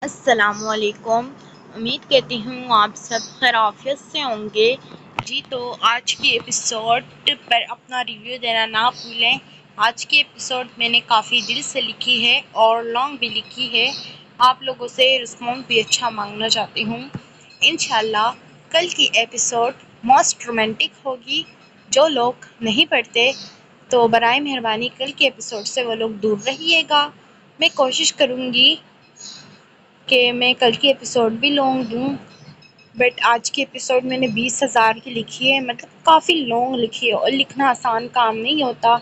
السلام علیکم۔ امید کرتی ہوں آپ سب خیریت سے ہوں گے۔ جی تو آج کی ایپیسوڈ پر اپنا ریویو دینا نہ بھولیں۔ آج کی ایپیسوڈ میں نے کافی دل سے لکھی ہے اور لانگ بھی لکھی ہے۔ آپ لوگوں سے رسپانس بھی اچھا مانگنا چاہتی ہوں۔ انشاءاللہ کل کی ایپیسوڈ موسٹ رومانٹک ہوگی۔ جو لوگ نہیں پڑھتے تو برائے مہربانی کل کے ایپیسوڈ سے وہ لوگ دور رہیے گا۔ میں کوشش کروں گی کہ میں کل کی ایپیسوڈ بھی لانگ دوں، بٹ آج کی ایپیسوڈ میں نے 20,000 کی لکھی ہے، مطلب کافی لانگ لکھی ہے اور لکھنا آسان کام نہیں ہوتا،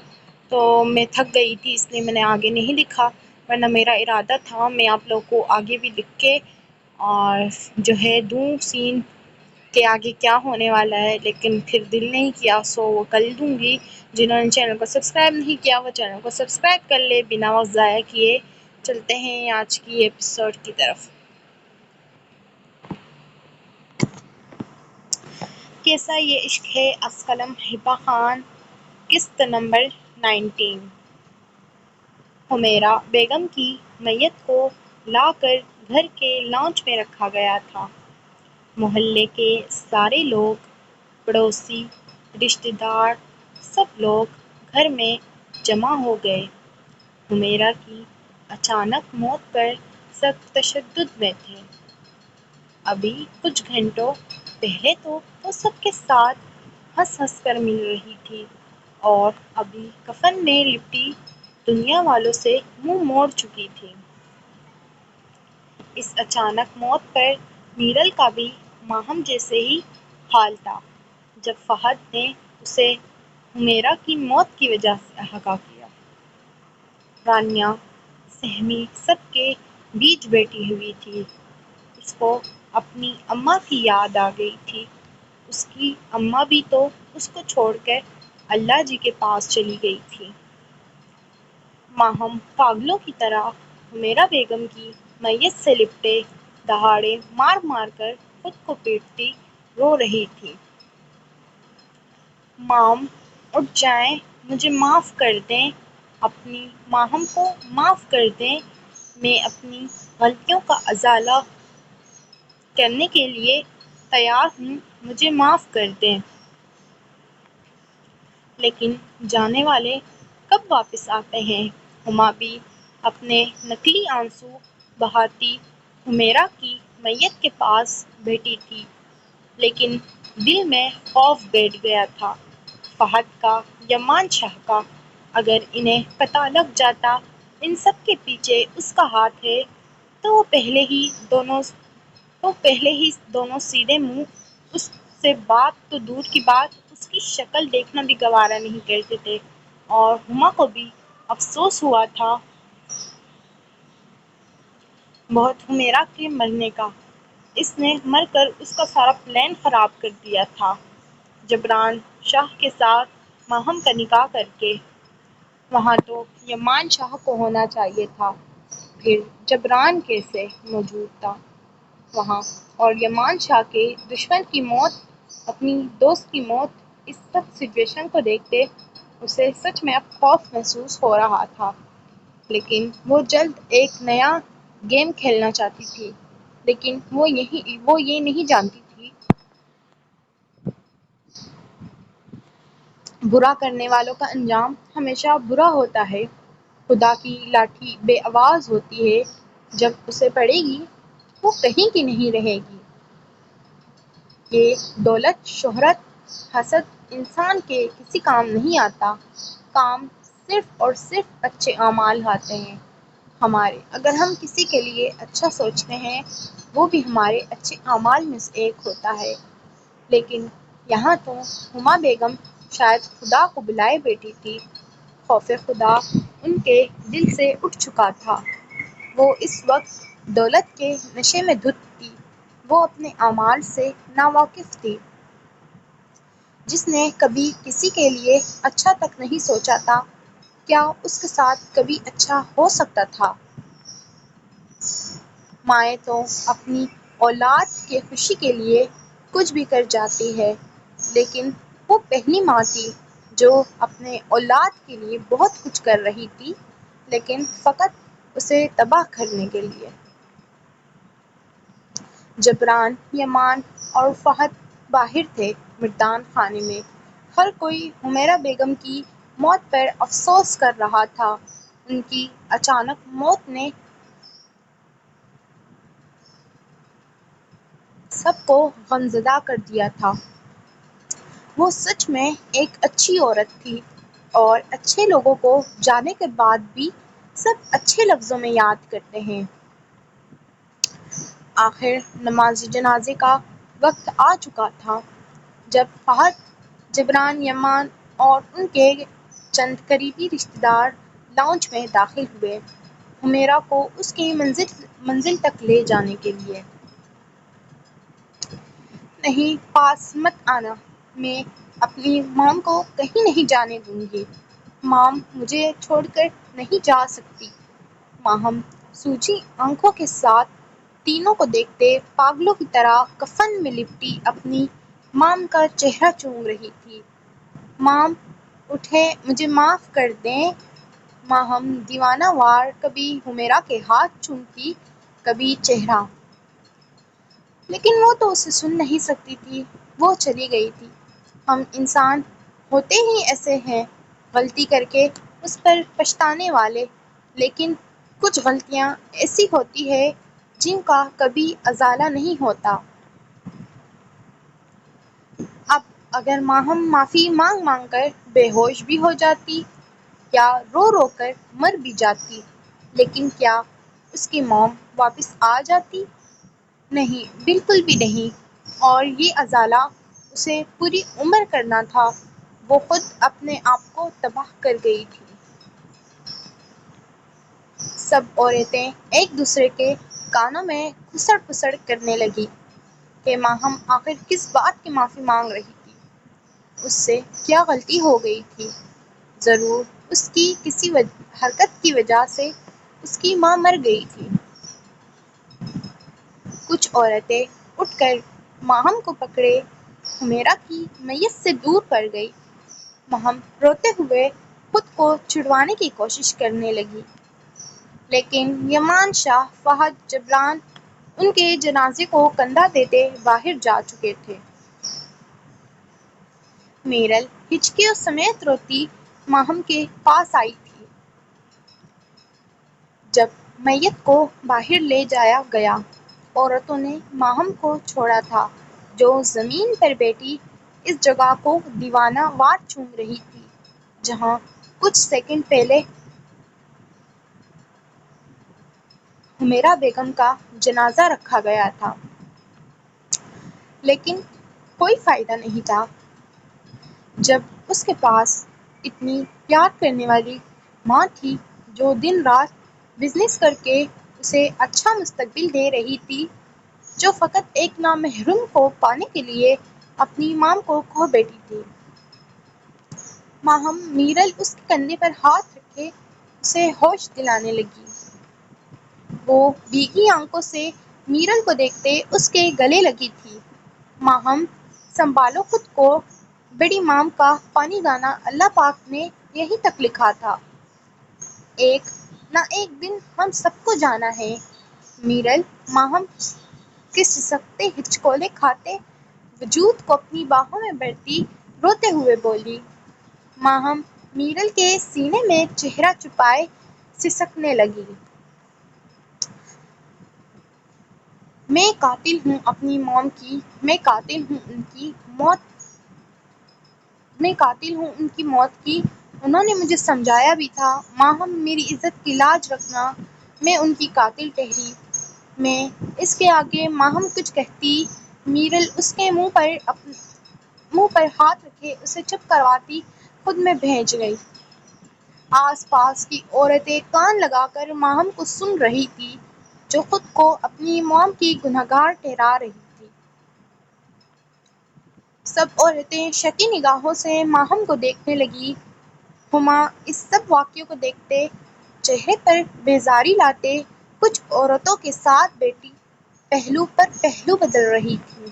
تو میں تھک گئی تھی اس لیے میں نے آگے نہیں لکھا، ورنہ میرا ارادہ تھا میں آپ لوگوں کو آگے بھی لکھ کے اور جو ہے دوں سین کہ آگے کیا ہونے والا ہے، لیکن پھر دل نہیں کیا سو وہ کل دوں گی۔ جنہوں نے چینل کو سبسکرائب نہیں کیا وہ چینل کو سبسکرائب کر لے بنا وقت ضائع کیے۔ چلتے ہیں آج کی ایپیسوڈ کی طرف۔ کیسا یہ عشق ہے از قلم ہبہ خان، قسط نمبر 19۔ حمیرہ بیگم کی میت کو لا کر گھر کے لانچ میں رکھا گیا تھا۔ محلے کے سارے لوگ، پڑوسی، رشتہ دار، سب لوگ گھر میں جمع ہو گئے۔ حمیرہ کی اچانک موت پر سب تشدد میں تھے۔ ابھی کچھ گھنٹوں پہلے تو وہ سب کے ساتھ ہنس ہنس کر مل رہی تھی اور ابھی کفن میں لپٹی دنیا والوں سے منہ موڑ چکی تھی۔ اس اچانک موت پر میرل کا بھی ماہم جیسے ہی حال تھا۔ جب فہد نے اسے حمیرہ کی موت کی وجہ سے آگاہ کیا، رانیہ سہمی سب کے بیچ بیٹھی ہوئی تھی۔ اس کو اپنی اماں کی یاد آ گئی تھی۔ اس کی اماں بھی تو اس کو چھوڑ کر اللہ جی کے پاس چلی گئی تھی۔ ماہم پاگلوں کی طرح حمیرہ بیگم کی میت سے لپٹے دہاڑے مار مار کر خود کو پیٹتی رو رہی تھی۔ مام اٹھ جائیں، مجھے معاف کر دیں، اپنی ماہم کو معاف کر دیں، میں اپنی غلطیوں کا ازالہ کرنے کے لیے تیار ہوں، مجھے معاف کر دیں۔ لیکن جانے والے کب واپس آتے ہیں؟ ہما بھی اپنے نکلی آنسو بہاتی حمیرہ کی میت کے پاس بیٹھی تھی، لیکن دل میں خوف بیٹھ گیا تھا، فہد کا یا مان شاہ کا۔ اگر انہیں پتہ لگ جاتا ان سب کے پیچھے اس کا ہاتھ ہے تو وہ پہلے ہی دونوں سیدھے منہ اس سے بات تو دور کی بات اس کی شکل دیکھنا بھی گوارا نہیں کرتے تھے، اور ہما کو بھی افسوس ہوا تھا بہت حمیرہ کے مرنے کا۔ اس نے مر کر اس کا سارا پلان خراب کر دیا تھا، جبران شاہ کے ساتھ ماہم کا نکاح کر کے۔ وہاں تو یمان شاہ کو ہونا چاہیے تھا، پھر جبران کیسے موجود تھا وہاں؟ اور یمان شاہ کے دشمن کی موت، اپنی دوست کی موت، اس سب سچویشن کو دیکھتے اسے سچ میں اب خوف محسوس ہو رہا تھا، لیکن وہ جلد ایک نیا گیم کھیلنا چاہتی تھی، لیکن وہ یہ نہیں جانتی تھی برا کرنے والوں کا انجام ہمیشہ برا ہوتا ہے۔ خدا کی لاٹھی بے آواز ہوتی ہے، جب اسے پڑے گی وہ کہیں کی نہیں رہے گی۔ یہ دولت، شہرت، حسد انسان کے کسی کام نہیں آتا، کام صرف اور صرف اچھے اعمال آتے ہیں ہمارے۔ اگر ہم کسی کے لیے اچھا سوچتے ہیں وہ بھی ہمارے اچھے اعمال میں سے ایک ہوتا ہے۔ لیکن یہاں تو ہما بیگم شاید خدا کو بلائے بیٹھی تھی، خوف خدا ان کے دل سے اٹھ چکا تھا۔ وہ اس وقت دولت کے نشے میں دھت تھی، وہ اپنے اعمال سے ناواقف تھی۔ جس نے کبھی کسی کے لیے اچھا تک نہیں سوچا تھا، کیا اس کے ساتھ کبھی اچھا ہو سکتا تھا؟ مائیں تو اپنی اولاد کی خوشی کے لیے کچھ بھی کر جاتی ہے، لیکن وہ پہلی ماں تھی جو اپنے اولاد کے لیے بہت کچھ کر رہی تھی، لیکن فقط اسے تباہ کرنے کے لیے۔ جبران، یمان اور فہد باہر تھے مردان خانے میں۔ ہر کوئی حمیرہ بیگم کی موت پر افسوس کر رہا تھا۔ ان کی اچانک موت نے سب کو غمزدہ کر دیا تھا۔ وہ سچ میں ایک اچھی عورت تھی اور اچھے لوگوں کو جانے کے بعد بھی سب اچھے لفظوں میں یاد کرتے ہیں۔ آخر نماز جنازے کا وقت آ چکا تھا۔ جب فہد، جبران، یمان اور ان کے چند قریبی رشتہ دار لاؤنج میں داخل ہوئے حمیرہ کو اس کی منزل تک لے جانے کے لیے۔ نہیں، پاس مت آنا، میں اپنی مام کو کہیں نہیں جانے دوں گی۔ مام مجھے چھوڑ کر نہیں جا سکتی۔ ماہم سوجی آنکھوں کے ساتھ تینوں کو دیکھتے پاگلوں کی طرح کفن میں لپٹی اپنی مام کا چہرہ چوم رہی تھی۔ مام اٹھیں، مجھے معاف کر دیں۔ ماہم دیوانہ وار کبھی حمیرہ کے ہاتھ چومتی، کبھی چہرہ۔ لیکن وہ تو اسے سن نہیں سکتی تھی، وہ چلی گئی تھی۔ ہم انسان ہوتے ہی ایسے ہیں، غلطی کر کے اس پر پچھتانے والے، لیکن کچھ غلطیاں ایسی ہوتی ہیں جن کا کبھی ازالہ نہیں ہوتا۔ اب اگر ماہم معافی مانگ مانگ کر بے ہوش بھی ہو جاتی یا رو رو کر مر بھی جاتی، لیکن کیا اس کی موم واپس آ جاتی؟ نہیں، بالکل بھی نہیں۔ اور یہ ازالہ اسے پوری عمر کرنا تھا۔ وہ خود اپنے آپ کو تباہ کر گئی تھی۔ سب عورتیں ایک دوسرے کے کانوں میں کھسڑ پھسڑ کرنے لگیں کہ ماہم آخر کس بات کی معافی مانگ رہی تھی؟ اس سے کیا غلطی ہو گئی تھی؟ ضرور اس کی کسی حرکت کی وجہ سے اس کی ماں مر گئی تھی۔ کچھ عورتیں اٹھ کر ماہم کو پکڑے حمیرہ کی میت سے دور کر گئی۔ ماہم روتے ہوئے خود کو چھڑوانے کی کوشش کرنے لگی، لیکن یمان شاہ، فہد، جبران ان کے جنازے کو کندھا دیتے باہر جا چکے تھے۔ میرل ہچکیوں سمیت روتی ماہم کے پاس آئی تھی۔ جب میت کو باہر لے جایا گیا، عورتوں نے ماہم کو چھوڑا تھا جو زمین پر بیٹھی اس جگہ کو دیوانہ وار چوم رہی تھی جہاں کچھ سیکنڈ پہلے حمیرہ بیگم کا جنازہ رکھا گیا تھا۔ لیکن کوئی فائدہ نہیں تھا۔ جب اس کے پاس اتنی پیار کرنے والی ماں تھی جو دن رات بزنس کر کے اسے اچھا مستقبل دے رہی تھی، جو فقط ایک نامحرم کو پانے کے لیے اپنی مام کو کھو بیٹھی تھی۔ ماہم میرل اس کے کندھے پر ہاتھ رکھے اسے ہوش دلانے لگی۔ وہ بھیگی آنکھوں سے میرل کو دیکھتے اس کے گلے لگی تھی۔ ماہم سنبھالو خود کو، بڑی مام کا پانی گانا اللہ پاک نے یہیں تک لکھا تھا۔ ایک نہ ایک دن ہم سب کو جانا ہے۔ میرل ماہم کے سسکتے ہچکولے کھاتے وجود کو اپنی باہوں میں بھرتی روتے ہوئے بولی۔ ماہم میرل کے سینے میں چہرہ چھپائے سسکنے لگی۔ میں قاتل ہوں اپنی موم کی، میں قاتل ہوں ان کی موت کی۔ انہوں نے مجھے سمجھایا بھی تھا، ماہم میری عزت کی لاج رکھنا۔ میں ان کی قاتل ٹھہری۔ میں اس کے آگے ماہم کچھ کہتی، میرل اس کے منہ پر ہاتھ رکھے اسے چپ کرواتی خود میں بھیج گئی۔ آس پاس کی عورتیں کان لگا کر ماہم کو سن رہی تھیں جو خود کو اپنی موم کی گنہگار ٹھہرا رہی تھی۔ سب عورتیں شکی نگاہوں سے ماہم کو دیکھنے لگیں۔ ہما اس سب واقعے کو دیکھتے چہرے پر بیزاری لاتے کچھ عورتوں کے ساتھ بیٹھی پہلو پر پہلو بدل رہی تھی۔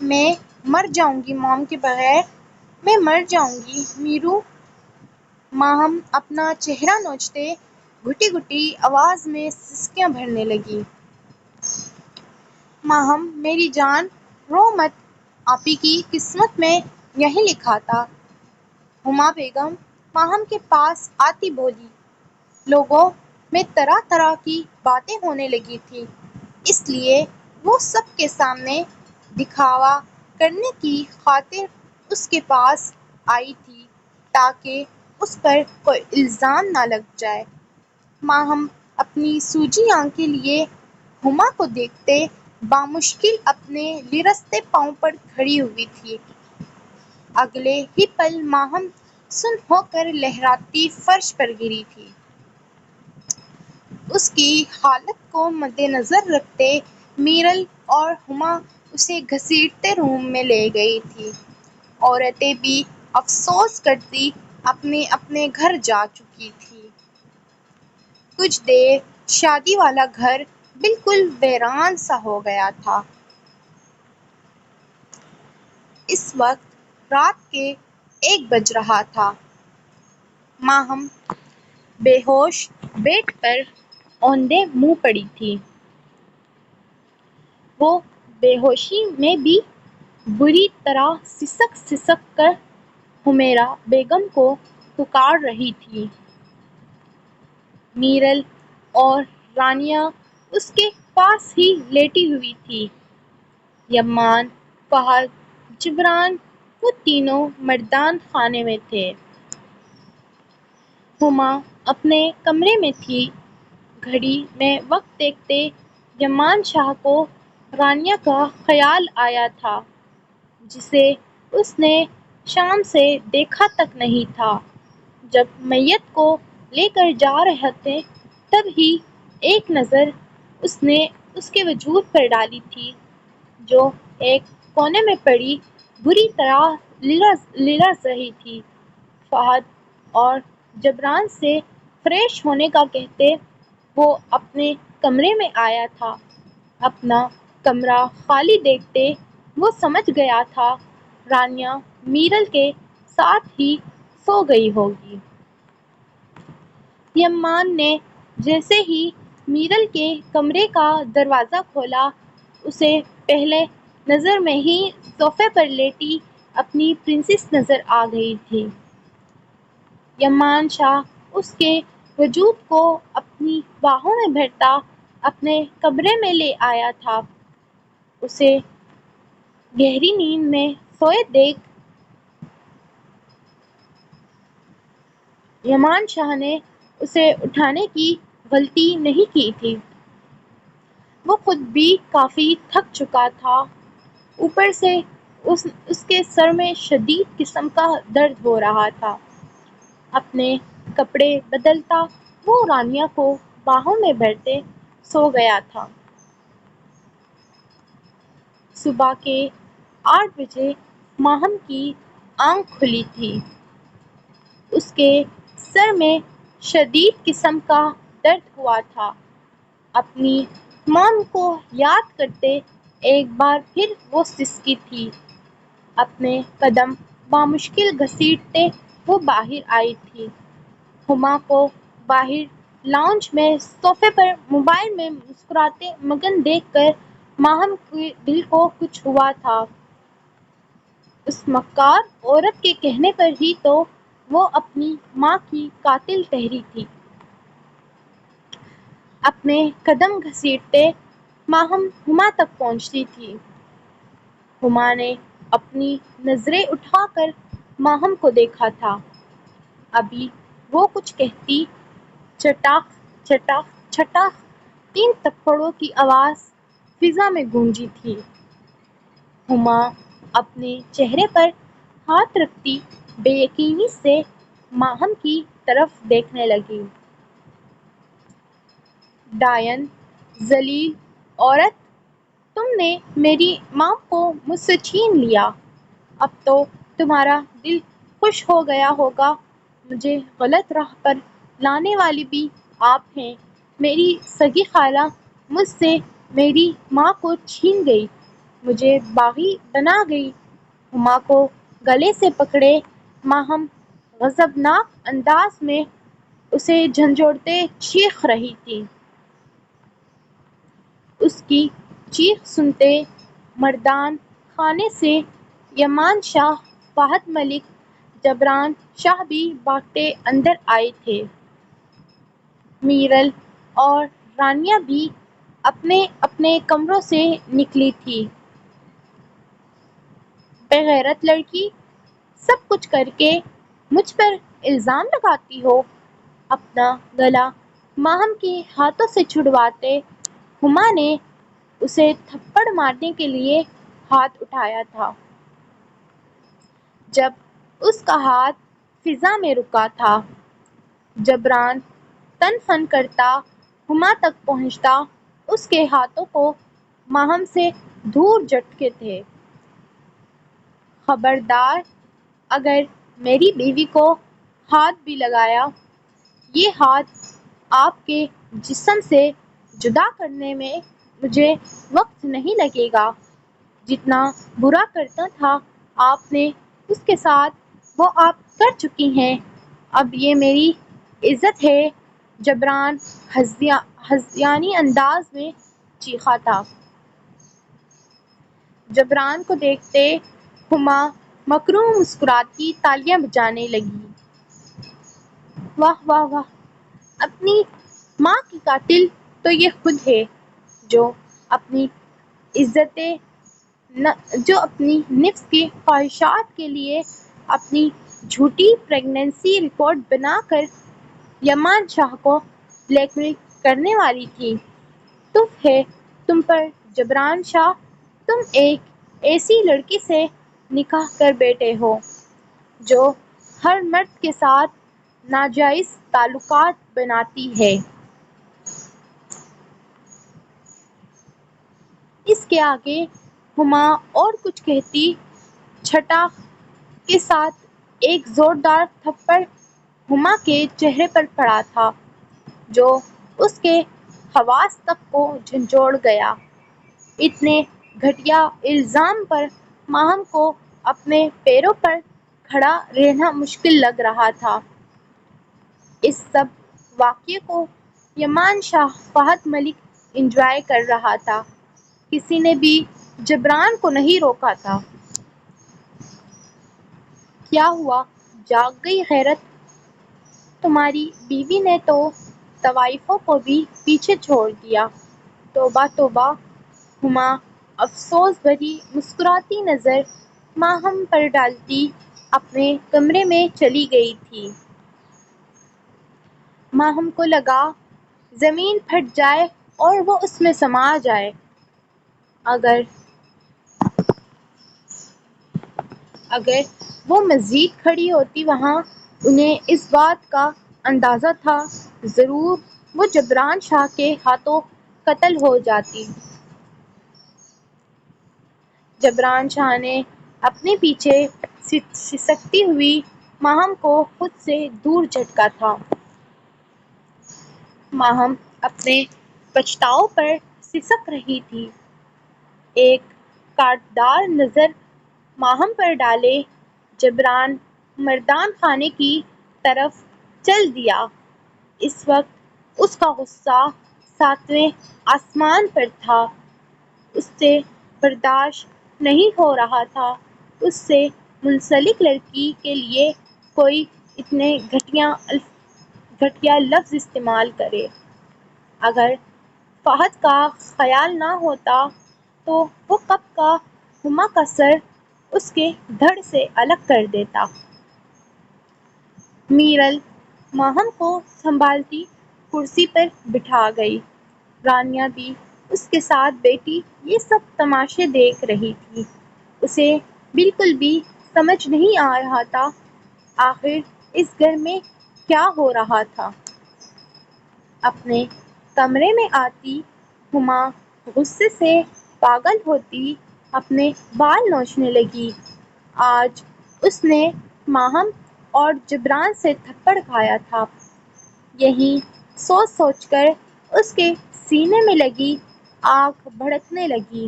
میں مر جاؤں گی موم کے بغیر، میں مر جاؤں گی میرو۔ ماہم اپنا چہرہ نوچتے گھٹی گھٹی آواز میں سسکیاں بھرنے لگی۔ ماہم میری جان رو مت، آپی کی قسمت میں یہی لکھا تھا۔ ہما بیگم ماہم کے پاس آتی بولی، لوگوں میں طرح طرح کی باتیں ہونے لگی تھی، اس لیے وہ سب کے سامنے دکھاوا کرنے کی خاطر اس کے پاس آئی تھی تاکہ اس پر کوئی الزام نہ لگ جائے۔ ماہم اپنی سوجی آنکھیں لیے ہما کو دیکھتے بامشکل اپنے لرزتے پاؤں پر کھڑی ہوئی تھی۔ اگلے ہی پل ماہم سن ہو کر لہراتی فرش پر گری تھی۔ اس کی حالت کو مدنظر رکھتے میرل اور ہما اسے گھسیٹتے روم میں لے گئی تھی۔ عورتیں بھی افسوس کرتی اپنے اپنے گھر جا چکی تھیں۔ کچھ دیر شادی والا گھر بالکل ویران سا ہو گیا تھا۔ اس وقت رات کے 1 بج رہا تھا۔ ماہم بے ہوش بیڈ پر اوندھے منہ پڑی تھی۔ وہ بے ہوشی میں بھی بری طرح سسک سسک کر حمیرہ بیگم کو پکار رہی تھی۔ میرل اور رانیہ اس کے پاس ہی لیٹی ہوئی تھی۔ یمان، فہد، جبران وہ تینوں مردان خانے میں تھے۔ ہما اپنے کمرے میں تھی۔ گھڑی میں وقت دیکھتے یمان شاہ کو رانیہ کا خیال آیا تھا، جسے اس نے شام سے دیکھا تک نہیں تھا۔ جب میت کو لے کر جا رہے تھے تب ہی ایک نظر اس نے اس کے وجود پر ڈالی تھی، جو ایک کونے میں پڑی بری طرح لرز رہی تھی۔ فہد اور جبران سے فریش ہونے کا کہتے وہ اپنے کمرے میں آیا تھا۔ اپنا کمرہ خالی دیکھتے وہ سمجھ گیا تھا رانیہ میرل کے ساتھ ہی سو گئی ہوگی۔ یمان نے جیسے ہی میرل کے کمرے کا دروازہ کھولا، اسے پہلے نظر میں ہی صوفے پر لیٹی اپنی پرنسس نظر آ گئی تھی۔ یمان شاہ اس کے وجود کو اپنی باہوں میں بھرتا اپنے کمرے میں لے آیا تھا۔ اسے گہری نیند میں سوئے دیکھ یمان شاہ نے اسے اٹھانے کی غلطی نہیں کی تھی۔ وہ خود بھی کافی تھک چکا تھا، اوپر سے اس کے سر میں شدید قسم کا درد ہو رہا تھا۔ اپنے کپڑے بدلتا وہ رانیہ کو باہوں میں بھرتے سو گیا تھا۔ صبح کے 8 بجے ماہم کی آنکھ کھلی تھی۔ اس کے سر میں شدید قسم کا درد ہوا تھا۔ اپنی مام کو یاد کرتے ایک بار پھر وہ سسکی تھی۔ اپنے قدم بامشکل گھسیٹتے وہ باہر آئی تھی۔ ہما کو باہر لاؤنج میں صوفے پر موبائل میں مسکراتے مگن دیکھ کر ماہم کے دل کو کچھ ہوا تھا۔ اس مکار عورت کے کہنے پر ہی تو وہ اپنی ماں کی قاتل ٹھہری تھی۔ اپنے قدم گھسیٹتے ماہم ہما تک پہنچی تھی۔ ہما نے اپنی نظریں اٹھا کر ماہم کو دیکھا تھا۔ ابھی وہ کچھ کہتی، چٹاخ چٹاخ چٹاخ 3 تھپڑوں کی آواز فضا میں گونجی تھی۔ ہما اپنے چہرے پر ہاتھ رکھتی بے یقینی سے ماہم کی طرف دیکھنے لگی۔ ڈاین، ذلیل عورت، تم نے میری ماں کو مجھ سے چھین لیا۔ اب تو تمہارا دل خوش ہو گیا ہوگا۔ مجھے غلط راہ پر لانے والی بھی آپ ہیں۔ میری سگی خالہ مجھ سے میری ماں کو چھین گئی، مجھے باغی بنا گئی۔ ہما کو گلے سے پکڑے ماہم غضبناک انداز میں اسے جھنجھوڑتے چیخ رہی تھی۔ اس کی چیخ سنتے مردان خانے سے یمان شاہ، فہد ملک، جبران شاہ بھی بھاگتے اندر آئے تھے۔ میرل اور رانیہ بھی اپنے اپنے کمروں سے نکلی تھی۔ بے غیرت لڑکی، سب کچھ کر کے مجھ پر الزام لگاتی ہو۔ اپنا گلا ماہم کے ہاتھوں سے چھڑواتے ہما نے اسے تھپڑ مارنے کے لیے ہاتھ اٹھایا تھا۔ جب اس کا ہاتھ فضا میں رکا تھا، جبران تن فن کرتا ہما تک پہنچتا اس کے ہاتھوں کو ماہم سے دور جھٹکے تھے۔ خبردار، اگر میری بیوی کو ہاتھ بھی لگایا، یہ ہاتھ آپ کے جسم سے جدا کرنے میں مجھے وقت نہیں لگے گا۔ جتنا برا کرنا تھا آپ نے اس کے ساتھ وہ آپ کر چکی ہیں۔ اب یہ میری عزت ہے، جبران ہذیانی انداز میں چیخا تھا۔ جبران کو دیکھتے ہما مکروہ مسکراتی تالیاں بجانے لگی۔ واہ واہ واہ، اپنی ماں کی قاتل تو یہ خود ہے، جو اپنی نفس کی خواہشات کے لیے اپنی جھوٹی پریگننسی رپورٹ بنا کر یمان شاہ کو بلیک میل کرنے والی تھی۔ تف ہے تم پر جبران شاہ، تم ایک ایسی لڑکی سے نکاح کر بیٹھے ہو جو ہر مرد کے ساتھ ناجائز تعلقات بناتی ہے۔ اس کے آگے ہما اور کچھ کہتی چھٹا کے ساتھ ایک زوردار تھپڑ ہما کے چہرے پر پڑا تھا جو اس کے حواس تک کو جھنجھوڑ گیا۔ اتنے گھٹیا الزام پر ماہم کو اپنے پیروں پر کھڑا رہنا مشکل لگ رہا تھا۔ اس سب واقعے کو یمان شاہ فہد ملک انجوائے کر رہا تھا۔ کسی نے بھی جبران کو نہیں روکا تھا۔ کیا ہوا، جاگ گئی غیرت؟ تمہاری بیوی نے تو طوائفوں کو بھی پیچھے چھوڑ دیا۔ توبہ توبہ، ہما افسوس بھری مسکراتی نظر ماہم پر ڈالتی اپنے کمرے میں چلی گئی تھی۔ ماہم کو لگا زمین پھٹ جائے اور وہ اس میں سما جائے۔ اگر وہ مزید کھڑی ہوتی وہاں، انہیں اس بات کا اندازہ تھا ضرور وہ جبران شاہ کے ہاتھوں قتل ہو جاتی۔ جبران شاہ نے اپنے پیچھے سسکتی ہوئی ماہم کو خود سے دور جھٹکا تھا۔ ماہم اپنے پچھتاؤ پر سسک رہی تھی۔ ایک کاٹدار نظر ماہم پر ڈالے جبران مردان خانے کی طرف چل دیا۔ اس وقت اس کا غصہ ساتویں آسمان پر تھا۔ اس سے برداشت نہیں ہو رہا تھا اس سے منسلک لڑکی کے لیے کوئی اتنے گھٹیا لفظ استعمال کرے۔ اگر فہد کا خیال نہ ہوتا تو وہ کب کا ہما کا سر اس کے دھڑ سے الگ کر دیتا۔ میرل ماہم کو سنبھالتی کرسی پر بٹھا گئی۔ رانیہ بھی اس کے ساتھ بیٹھی یہ سب تماشے دیکھ رہی تھی۔ اسے بالکل بھی سمجھ نہیں آ رہا تھا آخر اس گھر میں کیا ہو رہا تھا۔ اپنے کمرے میں آتی ہما غصے سے پاگل ہوتی اپنے بال نوچنے لگی۔ آج اس نے ماہم اور جبران سے تھپڑ کھایا تھا، یہی سوچ سوچ کر اس کے سینے میں لگی آگ بھڑکنے لگی۔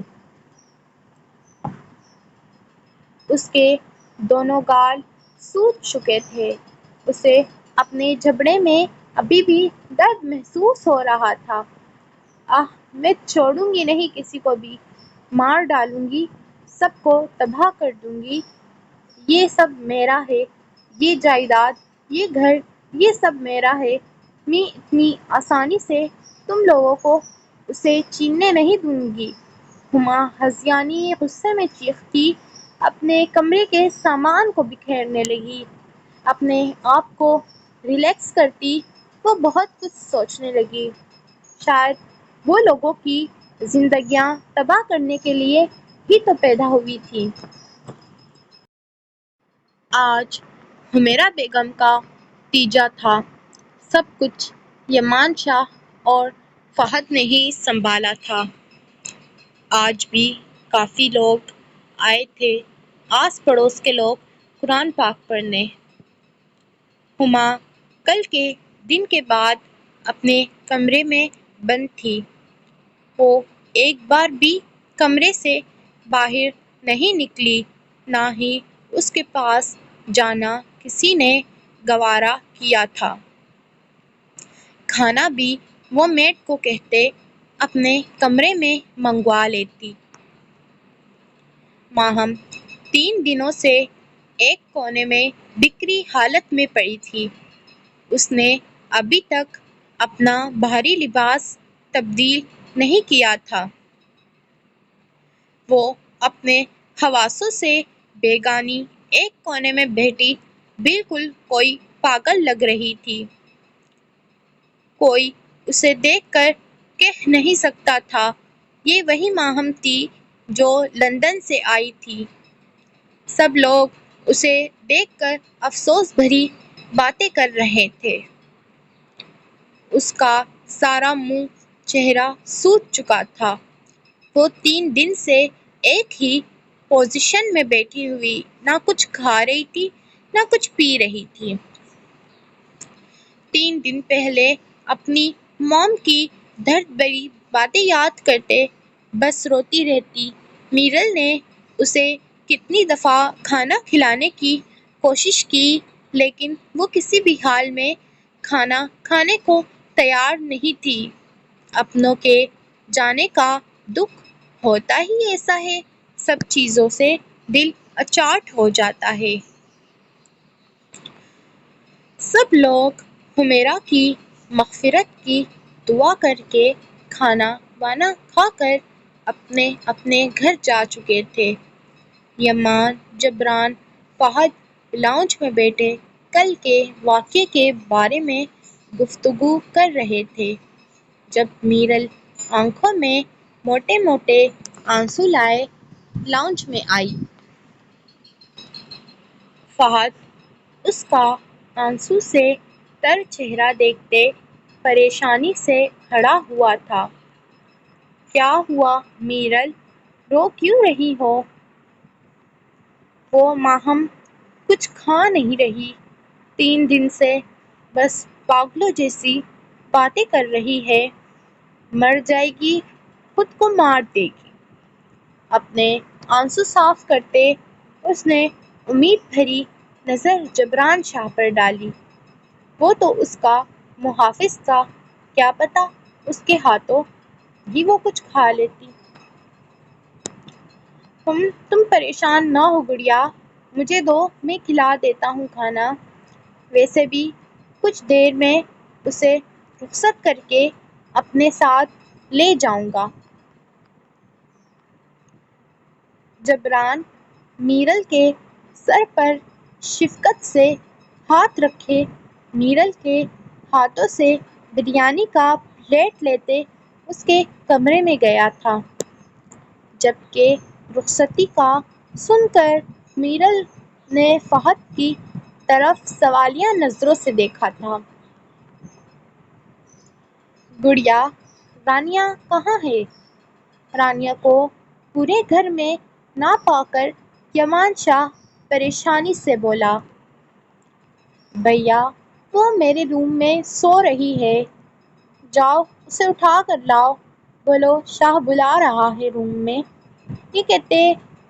اس کے دونوں گال سوج چکے تھے۔ اسے اپنے جبڑے میں ابھی بھی درد محسوس ہو رہا تھا۔ آہ میں چھوڑوں گی نہیں کسی کو بھی، مار ڈالوں گی، سب کو تباہ کر دوں گی۔ یہ سب میرا ہے، یہ جائیداد، یہ گھر، یہ سب میرا ہے۔ میں اتنی آسانی سے تم لوگوں کو اسے چھیننے نہیں دوں گی۔ ہما ہذیانی غصے میں چیختی، اپنے کمرے کے سامان کو بکھیرنے لگی۔ اپنے آپ کو ریلیکس کرتی وہ بہت کچھ سوچنے لگی۔ شاید وہ لوگوں کی زندگیاں تباہ کرنے کے لیے ہی تو پیدا ہوئی تھی۔ آج حمیرہ بیگم کا تیجا تھا۔ سب کچھ یمان شاہ اور فہد نے ہی سنبھالا تھا۔ آج بھی کافی لوگ آئے تھے، آس پڑوس کے لوگ قرآن پاک پڑھنے۔ ہما کل کے دن کے بعد اپنے کمرے میں بند تھی۔ وہ ایک بار بھی کمرے سے باہر نہیں نکلی، نہ ہی اس کے پاس جانا کسی نے گوارا کیا تھا۔ کھانا بھی وہ میڈ کو کہتے اپنے کمرے میں منگوا لیتی۔ ماہم 3 دنوں سے ایک کونے میں بکھری حالت میں پڑی تھی۔ اس نے ابھی تک اپنا باہری لباس تبدیل نہیں کیا تھا۔ وہ اپنے حواسوں سے بیگانی ایک کونے میں بیٹھی بالکل کوئی پاگل لگ رہی تھی۔ کوئی اسے دیکھ کر کہہ نہیں سکتا تھا یہ وہی ماہم تھی جو لندن سے آئی تھی۔ سب لوگ اسے دیکھ کر افسوس بھری باتیں کر رہے تھے۔ اس کا سارا منہ چہرہ سوج چکا تھا۔ وہ 3 دن سے ایک ہی پوزیشن میں بیٹھی ہوئی نہ کچھ کھا رہی تھی نہ کچھ پی رہی تھی۔ 3 دن پہلے اپنی موم کی درد بھری باتیں یاد کرتے بس روتی رہتی۔ میرل نے اسے کتنی دفعہ کھانا کھلانے کی کوشش کی لیکن وہ کسی بھی حال میں کھانا کھانے کو تیار نہیں تھی۔ اپنوں کے جانے کا دکھ ہوتا ہی ایسا ہے، سب چیزوں سے دل اچاٹ ہو جاتا ہے۔ سب لوگ حمیرہ کی مغفرت کی دعا کر کے کھانا وانا کھا کر اپنے اپنے گھر جا چکے تھے۔ یمان، جبران، فہد لاؤنج میں بیٹھے کل کے واقعے کے بارے میں گفتگو کر رہے تھے جب میرل آنکھوں میں موٹے موٹے آنسو لائے لاؤنج میں آئی۔ فہد اس کا آنسو سے تر چہرہ دیکھتے پریشانی سے کھڑا ہوا تھا۔ کیا ہوا میرل، رو کیوں رہی ہو؟ وہ ماہم کچھ کھا نہیں رہی، 3 دن سے بس پاگلوں جیسی باتیں کر رہی ہے، مر جائے گی، خود کو مار دے گی۔ اپنے آنسو صاف کرتے اس نے امید بھری نظر جبران شاہ پر ڈالی۔ وہ تو اس کا محافظ تھا، کیا پتا اس کے ہاتھوں بھی وہ کچھ کھا لیتی۔ تم پریشان نہ ہو گڑیا، مجھے دو، میں کھلا دیتا ہوں کھانا۔ ویسے بھی کچھ دیر میں اسے رخصت کر کے اپنے ساتھ لے جاؤں گا۔ جبران میرل کے سر پر شفقت سے ہاتھ رکھے میرل کے ہاتھوں سے بریانی کا پلیٹ لیتے اس کے کمرے میں گیا تھا۔ جبکہ رخصتی کا سن کر میرل نے فہد کی طرف سوالیہ نظروں سے دیکھا تھا۔ گڑیا، رانیہ کہاں ہے؟ رانیہ کو پورے گھر میں نہ پا کر یمان شاہ پریشانی سے بولا۔ بھیا، وہ میرے روم میں سو رہی ہے، جاؤ اسے اٹھا کر لاؤ، بولو شاہ بلا رہا ہے روم میں۔ یہ کہتے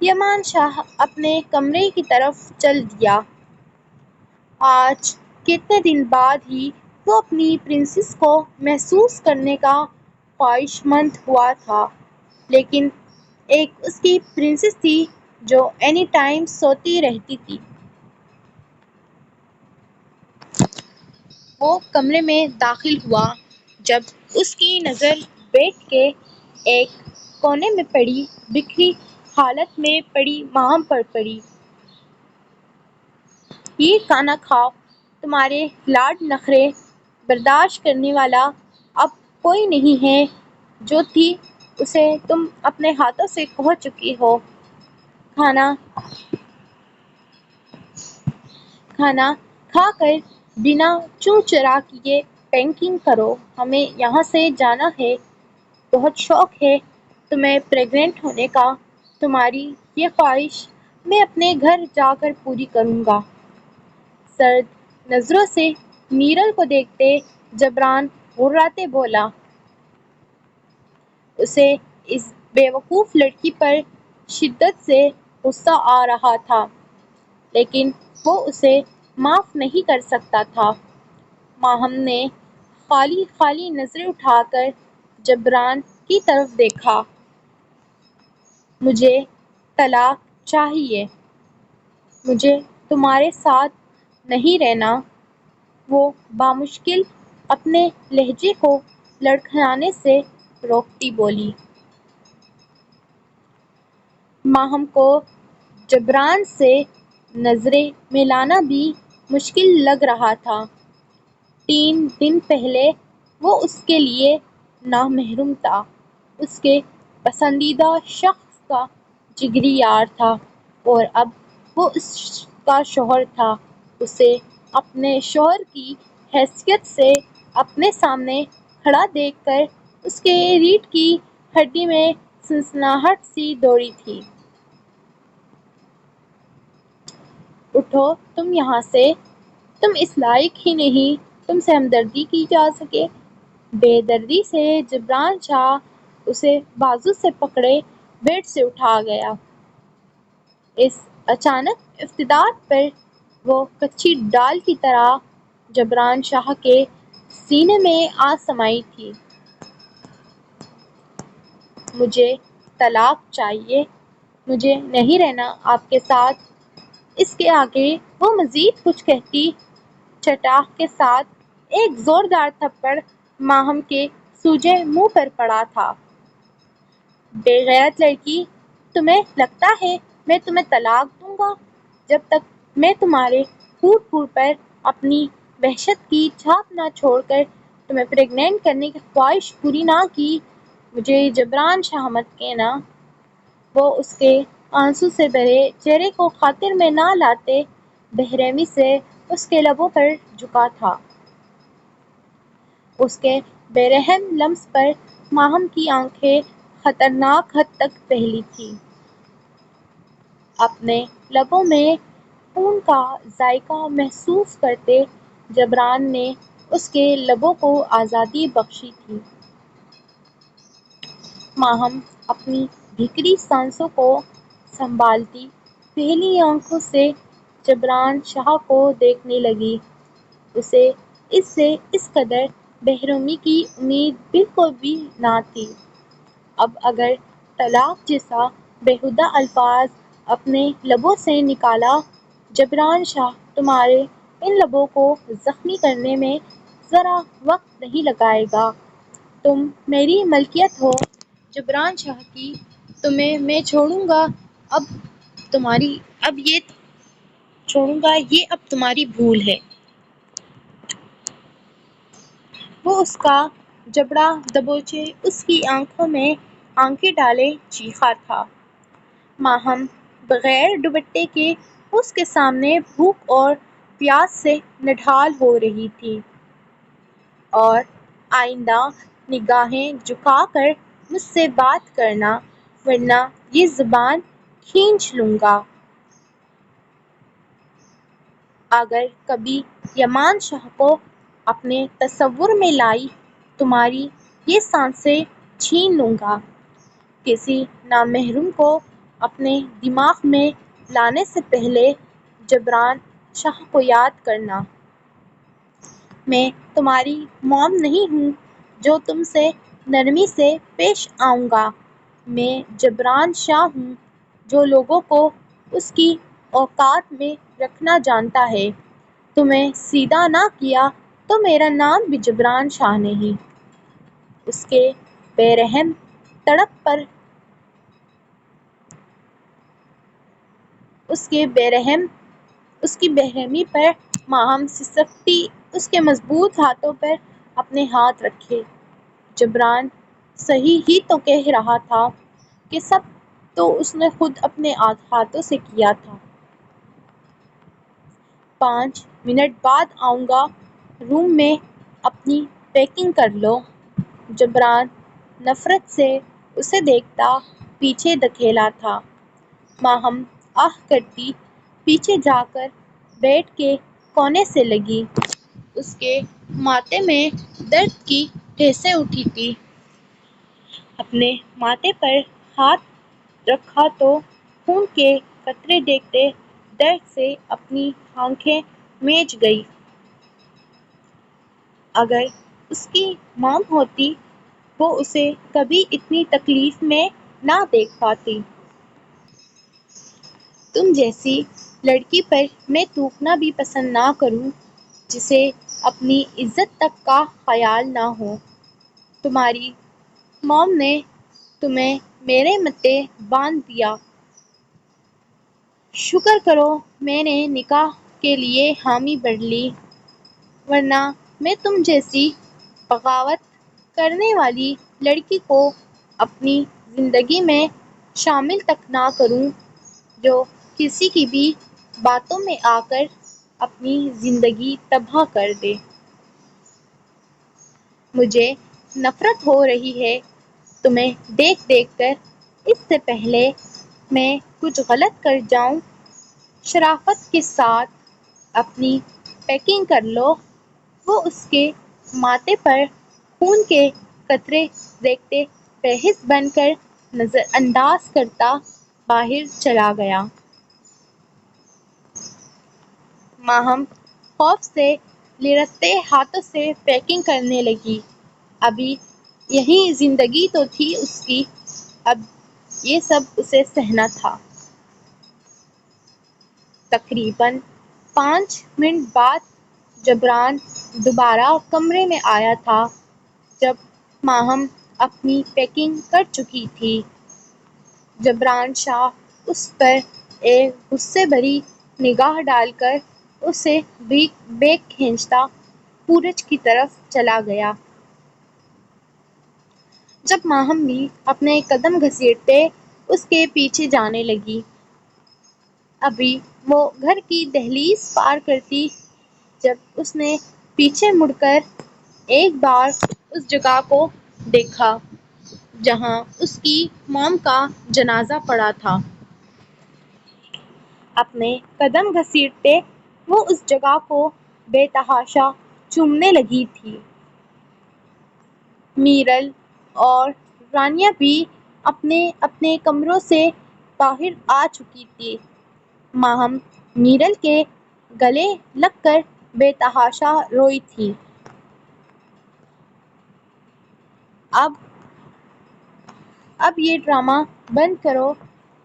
یمان شاہ اپنے کمرے کی طرف چل دیا۔ آج کتنے دن بعد ہی وہ اپنی پرنسس کو محسوس کرنے کا خواہش مند ہوا تھا، لیکن ایک اس کی پرنسس تھی جو اینی ٹائم سوتی رہتی تھی۔ وہ کمرے میں داخل ہوا جب اس کی نظر بیڈ کے ایک کونے میں پڑی بکھری حالت میں پڑی ماہم پر پڑی۔ یہ کھانا کھاؤ، تمہارے لاڈ نخرے برداشت کرنے والا اب کوئی نہیں ہے، جو تھی اسے تم اپنے ہاتھوں سے کھو چکی ہو۔ کھانا کھا کر بنا چوں چرا کیے پیکنگ کرو، ہمیں یہاں سے جانا ہے۔ بہت شوق ہے تمہیں پریگننٹ ہونے کا، تمہاری یہ خواہش میں اپنے گھر جا کر پوری کروں گا۔ سرد نظروں سے میرل کو دیکھتے جبران غراتے بولا۔ اسے اس بیوقوف لڑکی پر شدت سے غصہ آ رہا تھا، لیکن وہ اسے معاف نہیں کر سکتا تھا۔ ماہم نے خالی خالی نظریں اٹھا کر جبران کی طرف دیکھا۔ مجھے طلاق چاہیے، مجھے تمہارے ساتھ نہیں رہنا، وہ بامشکل اپنے لہجے کو لڑکھڑانے سے روکتی بولی۔ ماہم کو جبران سے نظریں ملانا بھی مشکل لگ رہا تھا۔ 3 دن پہلے وہ اس کے لیے نامحرم تھا، اس کے پسندیدہ شخص کا جگری یار تھا، اور اب وہ اس کا شوہر تھا۔ اسے اپنے شوہر کی حیثیت سے اپنے سامنے کھڑا دیکھ کر اس کے ریڑھ کی ہڈی میں سنسناہٹ سی دوڑی تھی۔ اٹھو تم یہاں سے، تم اس لائق ہی نہیں تم سے ہمدردی کی جا سکے۔ بے دردی سے جبران شاہ اسے بازو سے پکڑے بیڈ سے اٹھا گیا۔ اس اچانک اقتدار پر وہ کچی ڈال کی طرح جبران شاہ کے سینے میں آ سمائی تھی۔ مجھے طلاق چاہیے، مجھے نہیں رہنا آپ کے ساتھ۔ اس کے آگے وہ مزید کچھ کہتی، چٹاخ کے ساتھ ایک زوردار تھپڑ ماہم کے سوجے منہ پر پڑا تھا۔ بے غیرت لڑکی، تمہیں لگتا ہے میں تمہیں طلاق دوں گا؟ جب تک میں تمہارے ہونٹ پر اپنی وحشت کی چھاپ نہ چھوڑ کر تمہیں پریگننٹ کرنے کی خواہش پوری نہ کی، مجھے جبران شاہ مت کہنا۔ وہ اس کے آنسو سے بھرے چہرے کو خاطر میں نہ لاتے بے رحمی سے اس کے لبوں پر جھکا تھا۔ اس کے بے رحم لمس پر ماہم کی آنکھیں خطرناک حد تک پھیلی تھیں۔ اپنے لبوں میں خون کا ذائقہ محسوس کرتے جبران نے اس کے لبوں کو آزادی بخشی تھی۔ ماہم اپنی بھیکری سانسوں کو سنبھالتی پھیلی آنکھوں سے جبران شاہ کو دیکھنے لگی۔ اسے اس سے اس قدر محرومی کی امید بالکل بھی نہ تھی۔ اب اگر طلاق جیسا بیہودہ الفاظ اپنے لبوں سے نکالا، جبران شاہ تمہارے ان لبوں کو زخمی کرنے میں ذرا وقت نہیں لگائے گا۔ تم میری ملکیت ہو جبران شاہ کی، تمہیں میں چھوڑوں گا یہ اب تمہاری بھول ہے۔ وہ اس کا جبڑا دبوچے اس کی آنکھوں میں آنکھیں ڈالے چیخا تھا۔ ماہم بغیر دوپٹے کے اس کے سامنے بھوک اور پیاس سے نڈھال ہو رہی تھی۔ اور آئندہ نگاہیں جھکا کر مجھ سے بات کرنا، ورنہ یہ زبان کھینچ لوں گا۔ اگر کبھی یمان شاہ کو اپنے تصور میں لائی، تمہاری یہ سانسیں چھین لوں گا۔ کسی نامحرم کو اپنے دماغ میں لانے سے پہلے جبران شاہ کو یاد کرنا۔ میں تمہاری موم نہیں ہوں جو تم سے نرمی سے پیش آؤں گا۔ میں جبران شاہ ہوں جو لوگوں کو اس کی اوقات میں رکھنا جانتا ہے۔ تمہیں سیدھا نہ کیا تو میرا نام بھی جبران شاہ نہیں۔ اس کے بے رحم تڑپ پر اس کی بے رحمی پر ماہم سسکتی اس کے مضبوط ہاتھوں پر اپنے ہاتھ رکھے۔ جبران صحیح ہی تو کہہ رہا تھا کہ سب تو اس نے خود اپنے ہاتھوں سے کیا تھا۔ 5 منٹ بعد آؤں گا، روم میں اپنی پیکنگ کر لو۔ جبران نفرت سے اسے دیکھتا پیچھے دھکیلا تھا۔ ماہم آہ کرتی پیچھے جا کر بیڈ کے کونے سے لگی۔ اس کے ماتھے میں درد کی ٹھیسیں اٹھی تھیں۔ اپنے ماتھے پر ہاتھ رکھا تو خون کے قطرے دیکھتے درد سے اپنی آنکھیں میج گئی۔ اگر اس کی موم ہوتی وہ اسے کبھی اتنی تکلیف میں نہ دیکھ پاتی۔ تم جیسی لڑکی پر میں تھوکنا بھی پسند نہ کروں جسے اپنی عزت تک کا خیال نہ ہو۔ تمہاری موم نے تمہیں میرے متھے باندھ دیا۔ شکر کرو میں نے نکاح کے لیے حامی بھر لی، ورنہ میں تم جیسی بغاوت کرنے والی لڑکی کو اپنی زندگی میں شامل تک نہ کروں جو کسی کی بھی باتوں میں آ کر اپنی زندگی تباہ کر دے۔ مجھے نفرت ہو رہی ہے تمہیں دیکھ دیکھ کر۔ اس سے پہلے میں کچھ غلط کر جاؤں، شرافت کے ساتھ اپنی پیکنگ کر لو۔ وہ اس کے ماتھے پر خون کے قطرے دیکھتے بے حس بن کر نظر انداز کرتا باہر چلا گیا۔ ماہم خوف سے لرزتے ہاتھوں سے پیکنگ کرنے لگی۔ ابھی یہی زندگی تو تھی اس کی، اب یہ سب اسے سہنا تھا۔ تقریباً 5 منٹ بعد جبران دوبارہ کمرے میں آیا تھا۔ جب ماہم اپنی پیکنگ کر چکی تھی، جبران شاہ اس پر ایک غصے بھری نگاہ ڈال کر اسے بیگ کھینچتا پورچ کی طرف چلا گیا۔ جب ماہم بھی اپنے قدم گھسیٹتے اس کے پیچھے جانے لگی۔ ابھی وہ گھر کی دہلیز پار کرتی جب اس نے پیچھے مڑ کر ایک بار اس جگہ کو دیکھا جہاں اس کی موم کا جنازہ پڑا تھا۔ اپنے قدم گھسیٹتے وہ اس جگہ کو بے تحاشا چومنے لگی تھی۔ میرل اور رانیہ بھی اپنے اپنے کمروں سے باہر آ چکی تھیں۔ ماہم میرل کے گلے لگ کر بے تحاشا روئی تھی۔ اب یہ ڈرامہ بند کرو،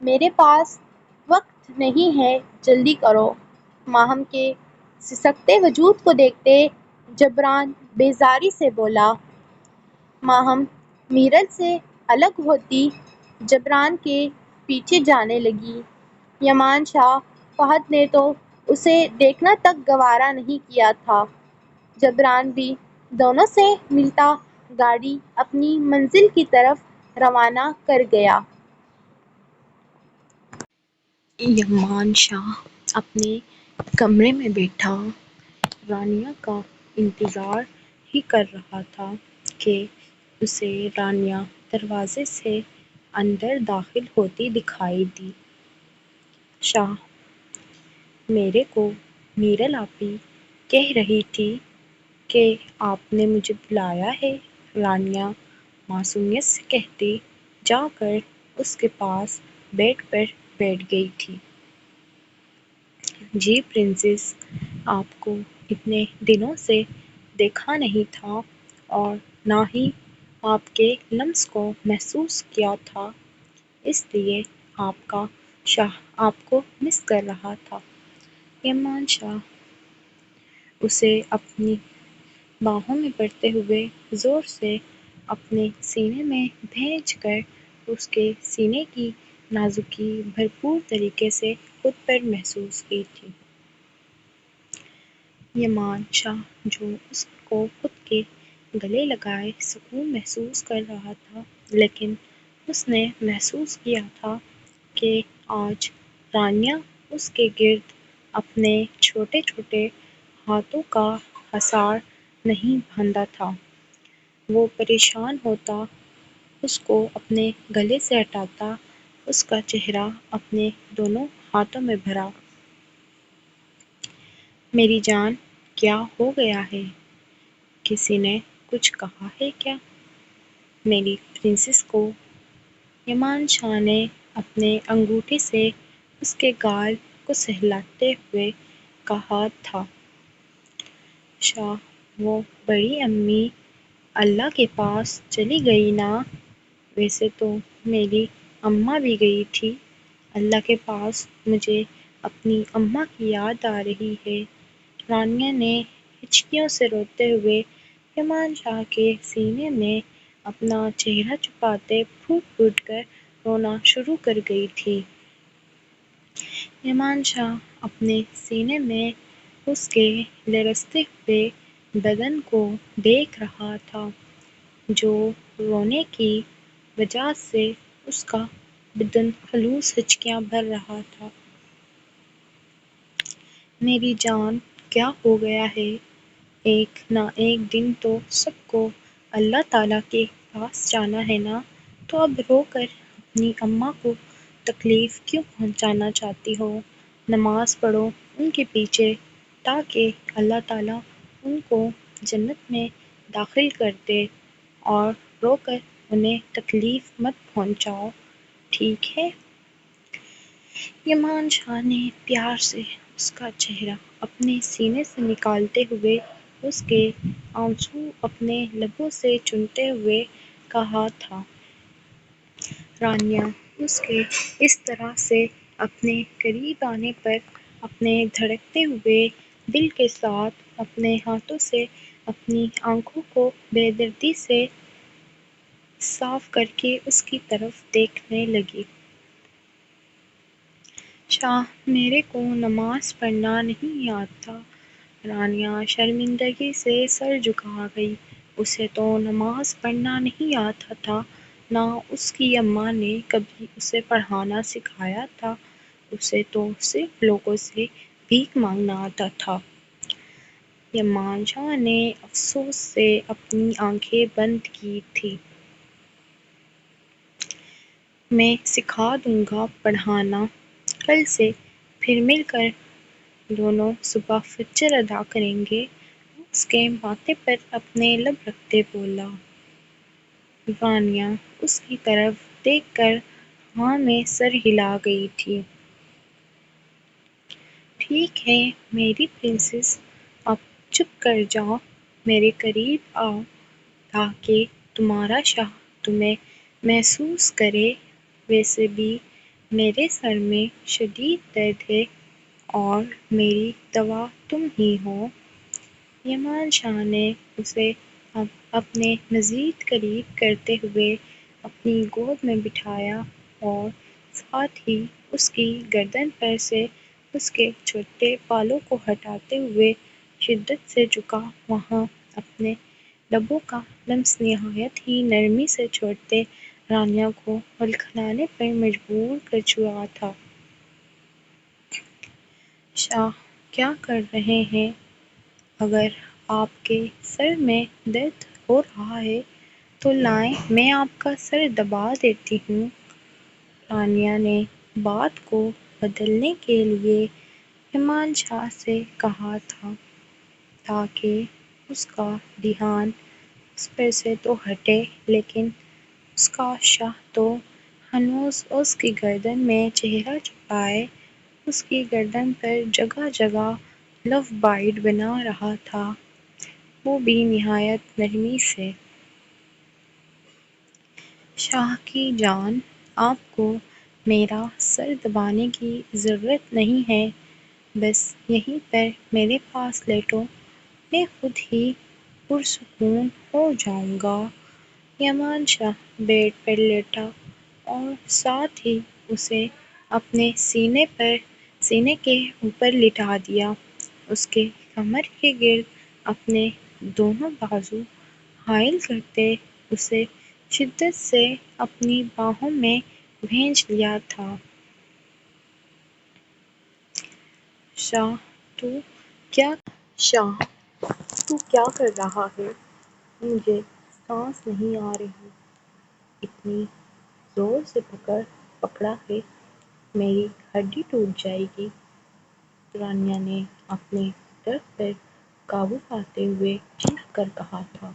میرے پاس وقت نہیں ہے، جلدی کرو۔ ماہم کے سسکتے وجود کو دیکھتے جبران بیزاری سے بولا۔ ماہم میرل سے الگ ہوتی جبران کے پیچھے جانے لگی۔ یمان شاہ فہد نے تو اسے دیکھنا تک گوارا نہیں کیا تھا۔ جبران بھی دونوں سے ملتا گاڑی اپنی منزل کی طرف روانہ کر گیا۔ یمان شاہ اپنے کمرے میں بیٹھا رانیہ کا انتظار ہی کر رہا تھا کہ اسے رانیہ دروازے سے اندر داخل ہوتی دکھائی دی۔ شاہ، میرے کو میرل آپی کہہ رہی تھی کہ آپ نے مجھے بلایا ہے، رانیہ معصومیت سے کہتے جا کر اس کے پاس بیڈ پر بیٹھ گئی تھی۔ جی پرنسس، آپ کو اتنے دنوں سے دیکھا نہیں تھا اور نہ ہی آپ کے لمس کو محسوس کیا تھا، اس لیے آپ کا شاہ آپ کو مس کر رہا تھا۔ یمان شاہ اسے اپنی باہوں میں پڑتے ہوئے زور سے اپنے سینے میں بھینچ کر اس کے سینے کی نازکی بھرپور طریقے سے خود پر محسوس کی تھی۔ یمان شاہ جو اس کو خود کے گلے لگائے سکون محسوس کر رہا تھا، لیکن اس نے محسوس کیا تھا کہ آج رانیہ اس کے گرد اپنے چھوٹے چھوٹے ہاتھوں کا حصار نہیں باندھا تھا۔ وہ پریشان ہوتا، اس کو اپنے گلے سے ہٹاتا، اس کا چہرہ اپنے دونوں ہاتھوں میں بھرا۔ میری جان، کیا ہو گیا ہے؟ کسی نے کچھ کہا ہے کیا؟ میری پرنسس کو؟ یمان شاہ نے اپنے انگوٹھے سے اس کے گال کو سہلاتے ہوئے کہا تھا۔ شاہ، وہ بڑی امی اللہ کے پاس چلی گئی نا؟ ویسے تو میری اماں بھی گئی تھی اللہ کے پاس، مجھے اپنی اماں کی یاد آ رہی ہے۔ رانیہ نے ہچکیوں سے روتے ہوئے یمان شاہ کے سینے میں اپنا چہرہ چھپاتے پھوٹ پھوٹ کر رونا شروع کر گئی تھی۔ یمان شاہ اپنے سینے میں اس کے لرزتے ہوئے بدن کو دیکھ رہا تھا، جو رونے کی وجہ سے اس کا بدن خلوص ہچکیاں بھر رہا تھا۔ میری جان، کیا ہو گیا ہے؟ ایک نہ ایک دن تو سب کو اللہ تعالیٰ کے پاس جانا ہے نا، تو اب رو کر اپنی اماں کو تکلیف کیوں پہنچانا چاہتی ہو؟ نماز پڑھو ان کے پیچھے، تاکہ اللہ تعالیٰ ان کو جنت میں داخل کر دے، اور رو کر انہیں تکلیف مت پہنچاؤ، ٹھیک ہے؟ یمان شاہ نے پیار سے اس کا چہرہ اپنے سینے سے نکالتے ہوئے اس کے آنسو اپنے لبوں سے چومتے ہوئے کہا تھا۔ رانیہ اس کے اس طرح سے اپنے قریب آنے پر اپنے دھڑکتے ہوئے دل کے ساتھ اپنے ہاتھوں سے اپنی آنکھوں کو بے دردی سے صاف کرکے اس کی طرف دیکھنے لگی۔ شاہ، میرے کو نماز پڑھنا نہیں آتا۔ رانیہ شرمندگی سے سر جھکا گئی۔ اسے تو نماز پڑھنا نہیں آتا تھا، نہ اس کی اماں نے کبھی اسے پڑھانا سکھایا تھا، اسے تو صرف لوگوں سے بھیک مانگنا آتا تھا۔ یمان شاہ نے افسوس سے اپنی آنکھیں بند کی تھیں۔ میں سکھا دوں گا پڑھانا، کل سے پھر مل کر دونوں صبح فجر ادا کریں گے۔ اس کے ماتھے پر اپنے لب رکھتے بولا۔ رانیہ اس کی طرف دیکھ کر ہاں میں سر ہلا گئی تھی۔ ٹھیک ہے میری پرنسس، اب چپ کر جاؤ، میرے قریب آؤ، تاکہ تمہارا شاہ تمہیں محسوس کرے۔ ویسے بھی میرے سر میں شدید درد ہے، اور میری دوا تم ہی ہو۔ یمان شاہ نے اسے اب اپنے مزید قریب کرتے ہوئے اپنی گود میں بٹھایا، اور ساتھ ہی اس کی گردن پر سے اس کے چھوٹے بالوں کو ہٹاتے ہوئے شدت سے جھکا وہاں اپنے لبوں کا لمس نہایت ہی نرمی سے چھوڑتے رانیہ کو ولکھلانے پر مجبور کر چکا تھا۔ شاہ، کیا کر رہے ہیں؟ اگر آپ کے سر میں درد ہو رہا ہے تو لائیں میں آپ کا سر دبا دیتی ہوں۔ رانیہ نے بات کو بدلنے کے لیے یمان شاہ سے کہا تھا، تاکہ اس کا دھیان اس پر سے تو ہٹے، لیکن اس کا شاہ تو ہنوز اس کی گردن میں چہرہ چھپائے اس کی گردن پر جگہ جگہ لو بائٹ بنا رہا تھا، وہ بھی نہایت نرمی سے۔ شاہ کی جان، آپ کو میرا سر دبانے کی ضرورت نہیں ہے، بس یہیں پر میرے پاس لیٹو، میں خود ہی پرسکون ہو جاؤں گا۔ یمان شاہ بیڈ پر لیٹا اور ساتھ ہی اسے اپنے سینے کے اوپر لٹا دیا۔ اس کے کمر کے گرد اپنے دونوں بازو حائل کرتے اسے شدت سے اپنی باہوں میں بھینچ لیا تھا۔ شاہ تو کیا کر رہا ہے؟ مجھے سانس نہیں آ رہی، اتنی زور سے پکڑا ہے میری ہڈی ٹوٹ جائے گی۔ رانیہ نے اپنے درد پر قابو پاتے ہوئے چیخ کر کہا تھا۔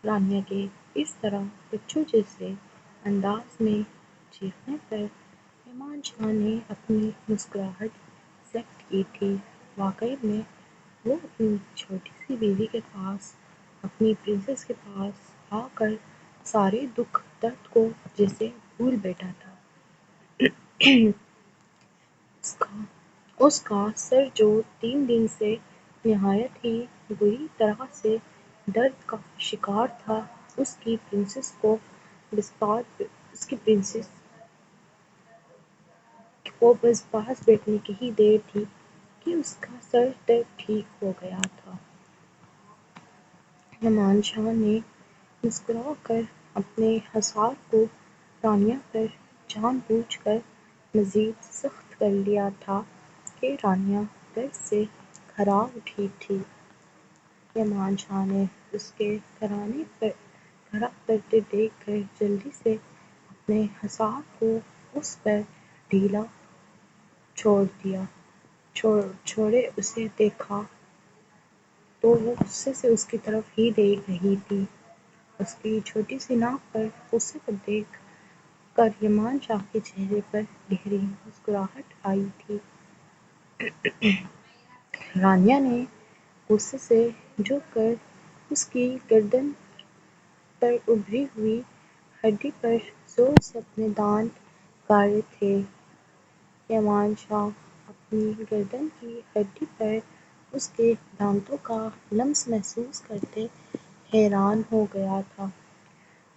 رانیہ کے اس طرح بچوں جیسے انداز میں چیخنے پر یمان شاہ نے اپنی مسکراہٹ ضبط کی تھی۔ واقعی میں وہ اپنی چھوٹی سی بیوی کے پاس، اپنی پرنسس کے پاس آ کر سارے دکھ درد کو جیسے بھول بیٹھا تھا۔ اس کا سر جو 3 دن سے نہایت ہی بری طرح سے درد کا شکار تھا، اس کی پرنسس کو بس پاس بیٹھنے کی ہی دیر تھی کہ اس کا سر درد ٹھیک ہو گیا تھا۔ یمان شاہ نے مسکرا کر اپنے حصار کو رانیہ پر جان بوجھ کر مزید سخت کر لیا تھا کہ رانیہ درد سے کھرا اٹھی تھی۔ یمان شاہ نے اس کے کھرا کرتے دیکھ کر جلدی سے اپنے حصار کو اس پر ڈھیلا چھوڑے اسے دیکھا تو وہ غصے سے اس کی طرف ہی دیکھ رہی تھی۔ اس کی چھوٹی سی ناک پر غصے کو دیکھ کر یمان شاہ کے چہرے پر گہری مسکراہٹ آئی تھی۔ رانیہ نے غصے سے جھک کر اس کی گردن پر ابھری ہوئی ہڈی پر زور سے اپنے دانت گاڑے تھے۔ یمان شاہ اپنی گردن کی ہڈی پر اس کے دانتوں کا لمس محسوس کرتے حیران ہو گیا تھا۔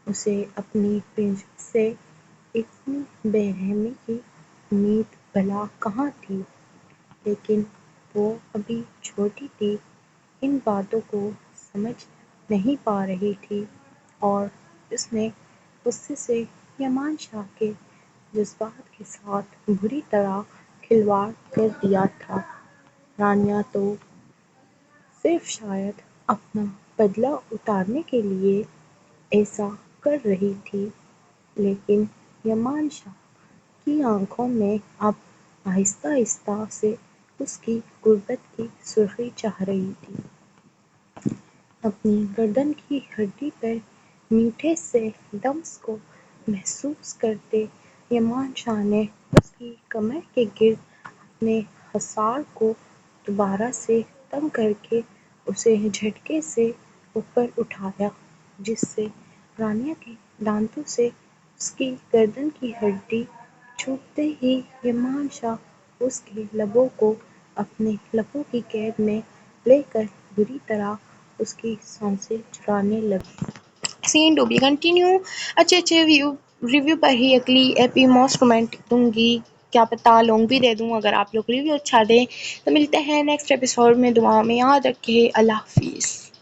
اسے اپنی پرنسس سے اتنی بے رحمی کی امید بھلا کہاں تھی، لیکن وہ ابھی چھوٹی تھی، ان باتوں کو سمجھ نہیں پا رہی تھی اور اس نے غصے سے یمان شاہ کے جذبات کے ساتھ بری طرح کھلواڑ کر دیا تھا۔ رانیہ تو صرف شاید اپنا بدلہ اتارنے کے لیے ایسا کر رہی تھی، لیکن یمان شاہ کی آنکھوں میں اب آہستہ آہستہ سے اس کی غربت کی سرخی چھا رہی تھی۔ اپنی گردن کی ہڈی پر میٹھے سے لمس کو محسوس کرتے یمان شاہ نے اس کی کمر کے گرد اپنے حصار کو دوبارہ سے تنگ کر کے اسے جھٹکے سے اوپر اٹھایا، جس سے رانیہ کے دانتوں سے اس کی گردن کی ہڈی چھوٹتے ہی یمان شاہ اس کے لبوں کو اپنے لبوں کی قید میں لے کر بری طرح اس کی سانسیں چرانے لگے۔ سین ٹو بی کنٹینیو۔ اچھے ریویو پر ہی اگلی ایپی موسٹ رومانٹک دوں گی، کیا پتا لانگ بھی دے دوں اگر آپ لوگ ریویو اچھا دیں۔ تو ملتے ہیں نیکسٹ ایپیسوڈ میں، دعا میں یاد رکھیں۔ اللہ حافظ۔